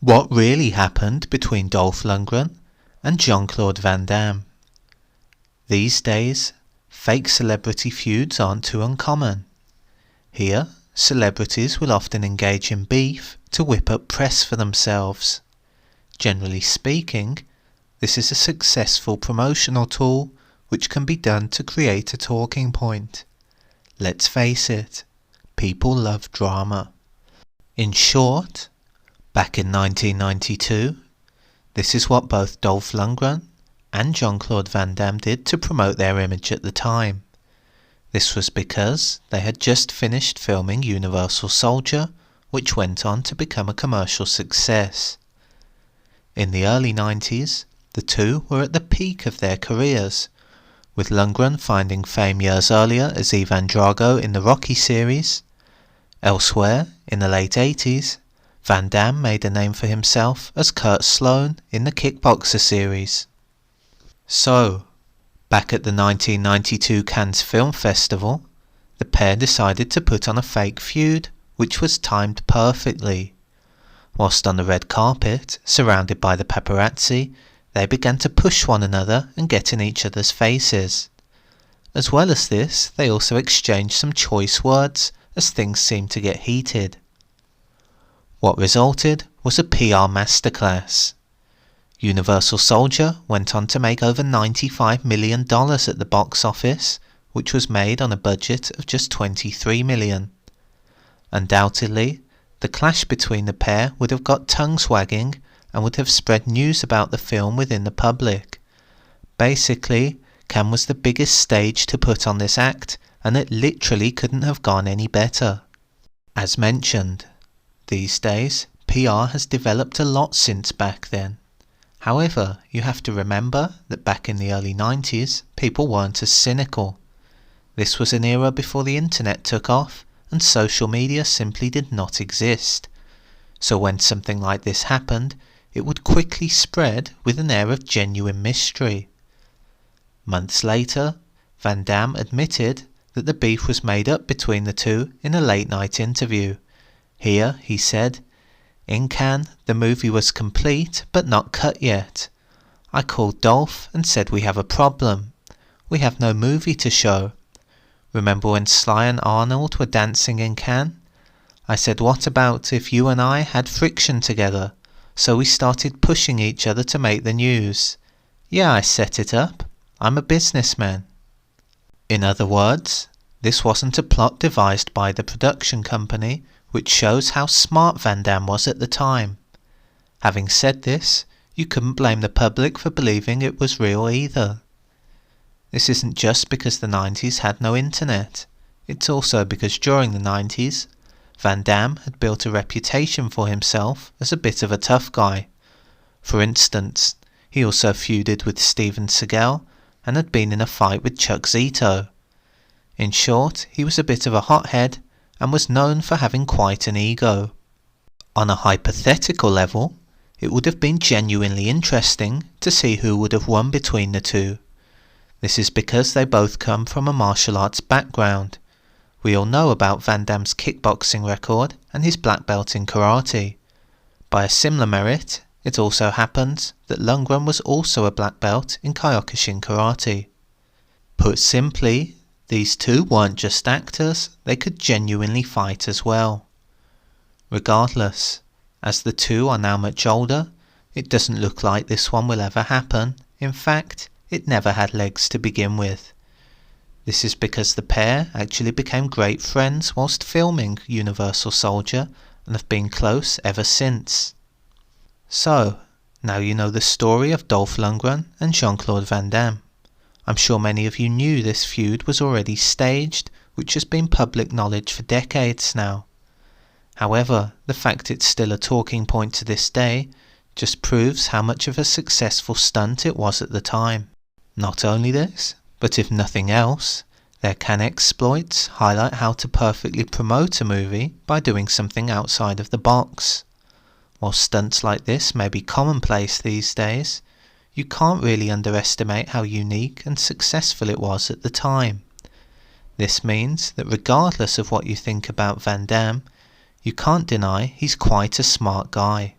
What really happened between Dolph Lundgren and Jean-Claude Van Damme? These days, fake celebrity feuds aren't too uncommon. Here, celebrities will often engage in beef to whip up press for themselves. Generally speaking, this is a successful promotional tool which can be done to create a talking point. Let's face it, people love drama. In short, back in 1992, this is what both Dolph Lundgren and Jean-Claude Van Damme did to promote their image at the time. This was because they had just finished filming Universal Soldier, which went on to become a commercial success. In the early 90s, the two were at the peak of their careers, with Lundgren finding fame years earlier as Ivan Drago in the Rocky series. Elsewhere, in the late 80s, Van Damme made a name for himself as Kurt Sloan in the Kickboxer series. So, back at the 1992 Cannes Film Festival, the pair decided to put on a fake feud, which was timed perfectly. Whilst on the red carpet, surrounded by the paparazzi, they began to push one another and get in each other's faces. As well as this, they also exchanged some choice words as things seemed to get heated. What resulted was a PR masterclass. Universal Soldier went on to make over $95 million at the box office, which was made on a budget of just $23 million. Undoubtedly, the clash between the pair would have got tongues wagging and would have spread news about the film within the public. Basically, Cannes was the biggest stage to put on this act, and it literally couldn't have gone any better. As mentioned, these days, PR has developed a lot since back then. However, you have to remember that back in the early 90s, people weren't as cynical. This was an era before the internet took off, and social media simply did not exist. So when something like this happened, it would quickly spread with an air of genuine mystery. Months later, Van Damme admitted that the beef was made up between the two in a late-night interview. Here, he said, "In Cannes, the movie was complete but not cut yet. I called Dolph and said we have a problem. We have no movie to show. Remember when Sly and Arnold were dancing in Cannes? I said, what about if you and I had friction together? So we started pushing each other to make the news. Yeah, I set it up. I'm a businessman." In other words, this wasn't a plot devised by the production company, which shows how smart Van Damme was at the time. Having said this, you couldn't blame the public for believing it was real either. This isn't just because the 90s had no internet. It's also because during the 90s, Van Damme had built a reputation for himself as a bit of a tough guy. For instance, he also feuded with Steven Seagal and had been in a fight with Chuck Zito. In short, he was a bit of a hothead and was known for having quite an ego. On a hypothetical level, it would have been genuinely interesting to see who would have won between the two. This is because they both come from a martial arts background. We all know about Van Damme's kickboxing record and his black belt in karate. By a similar merit, it also happens that Lundgren was also a black belt in Kyokushin karate. Put simply, these two weren't just actors, they could genuinely fight as well. Regardless, as the two are now much older, it doesn't look like this one will ever happen. In fact, it never had legs to begin with. This is because the pair actually became great friends whilst filming Universal Soldier and have been close ever since. So, now you know the story of Dolph Lundgren and Jean-Claude Van Damme. I'm sure many of you knew this feud was already staged, which has been public knowledge for decades now. However, the fact it's still a talking point to this day just proves how much of a successful stunt it was at the time. Not only this, but if nothing else, their Cannes exploits highlight how to perfectly promote a movie by doing something outside of the box. While stunts like this may be commonplace these days, you can't really underestimate how unique and successful it was at the time. This means that regardless of what you think about Van Damme, you can't deny he's quite a smart guy.